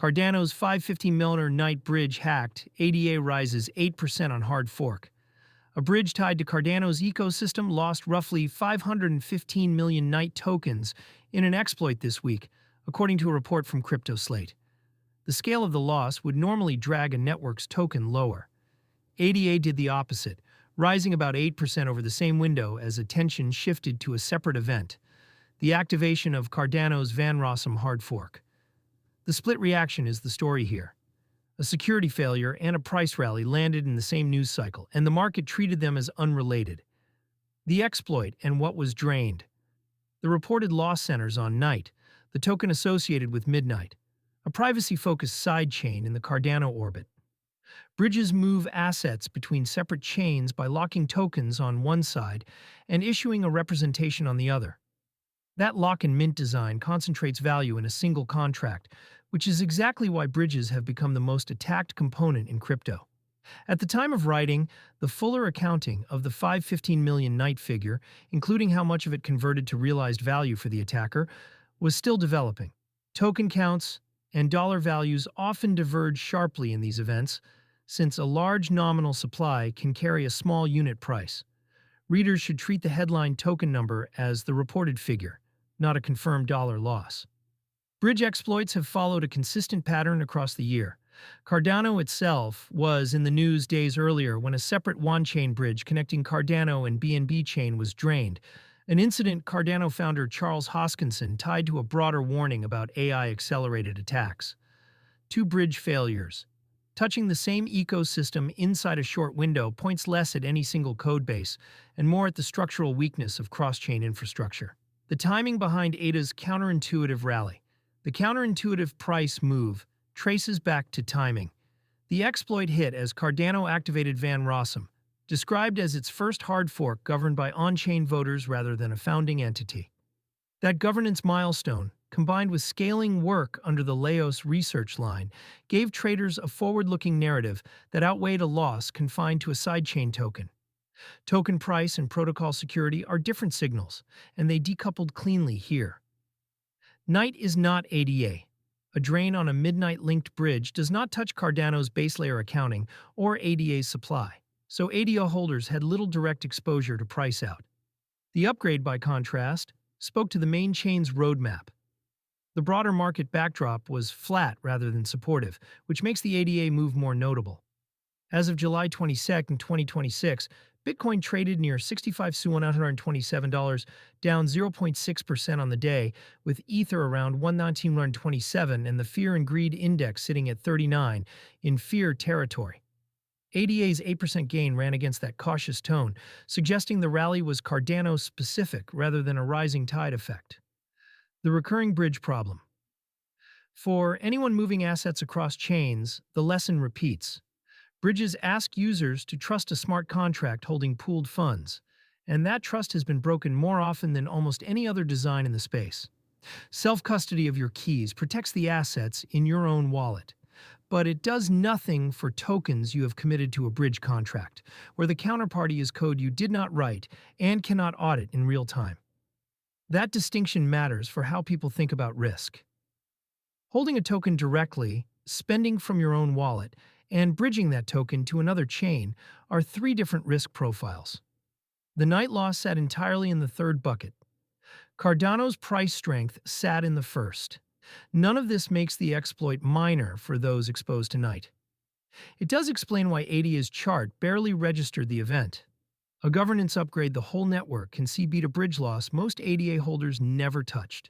Cardano's 550mm night bridge hacked, ADA rises 8% on hard fork. A bridge tied to Cardano's ecosystem lost roughly 515 million night tokens in an exploit this week, according to a report from CryptoSlate. The scale of the loss would normally drag a network's token lower. ADA did the opposite, rising about 8% over the same window as attention shifted to a separate event, the activation of Cardano's Van Rossem hard fork. The split reaction is the story here. A security failure and a price rally landed in the same news cycle, and the market treated them as unrelated. The exploit and what was drained. The reported loss centers on Night, the token associated with Midnight, a privacy-focused sidechain in the Cardano orbit. Bridges move assets between separate chains by locking tokens on one side and issuing a representation on the other. That lock and mint design concentrates value in a single contract, which is exactly why bridges have become the most attacked component in crypto. At the time of writing, the fuller accounting of the 515 million night figure, including how much of it converted to realized value for the attacker, was still developing. Token counts and dollar values often diverge sharply in these events, since a large nominal supply can carry a small unit price. Readers should treat the headline token number as the reported figure, not a confirmed dollar loss. Bridge exploits have followed a consistent pattern across the year. Cardano itself was in the news days earlier when a separate on-chain bridge connecting Cardano and BNB chain was drained, an incident Cardano founder Charles Hoskinson tied to a broader warning about AI-accelerated attacks. Two bridge failures. Touching the same ecosystem inside a short window points less at any single codebase and more at the structural weakness of cross-chain infrastructure. The timing behind ADA's counterintuitive rally. The counterintuitive price move traces back to timing. The exploit hit as Cardano activated Van Rossem, described as its first hard fork governed by on-chain voters rather than a founding entity. That governance milestone, combined with scaling work under the Laos research line, gave traders a forward-looking narrative that outweighed a loss confined to a sidechain token. Token price and protocol security are different signals, and they decoupled cleanly here. Night is not ADA. A drain on a midnight-linked bridge does not touch Cardano's base layer accounting or ADA's supply, so ADA holders had little direct exposure to price out. The upgrade, by contrast, spoke to the main chain's roadmap. The broader market backdrop was flat rather than supportive, which makes the ADA move more notable. As of July 22, 2026, Bitcoin traded near $65,127, down 0.6% on the day, with Ether around 119,127 and the Fear and Greed Index sitting at 39, in fear territory. ADA's 8% gain ran against that cautious tone, suggesting the rally was Cardano-specific rather than a rising tide effect. The recurring bridge problem. For anyone moving assets across chains, the lesson repeats. Bridges ask users to trust a smart contract holding pooled funds, and that trust has been broken more often than almost any other design in the space. Self-custody of your keys protects the assets in your own wallet, but it does nothing for tokens you have committed to a bridge contract, where the counterparty is code you did not write and cannot audit in real time. That distinction matters for how people think about risk. Holding a token directly, spending from your own wallet, and bridging that token to another chain are three different risk profiles. The night loss sat entirely in the third bucket. Cardano's price strength sat in the first. None of this makes the exploit minor for those exposed to night. It does explain why ADA's chart barely registered the event. A governance upgrade the whole network can see beat a bridge loss most ADA holders never touched.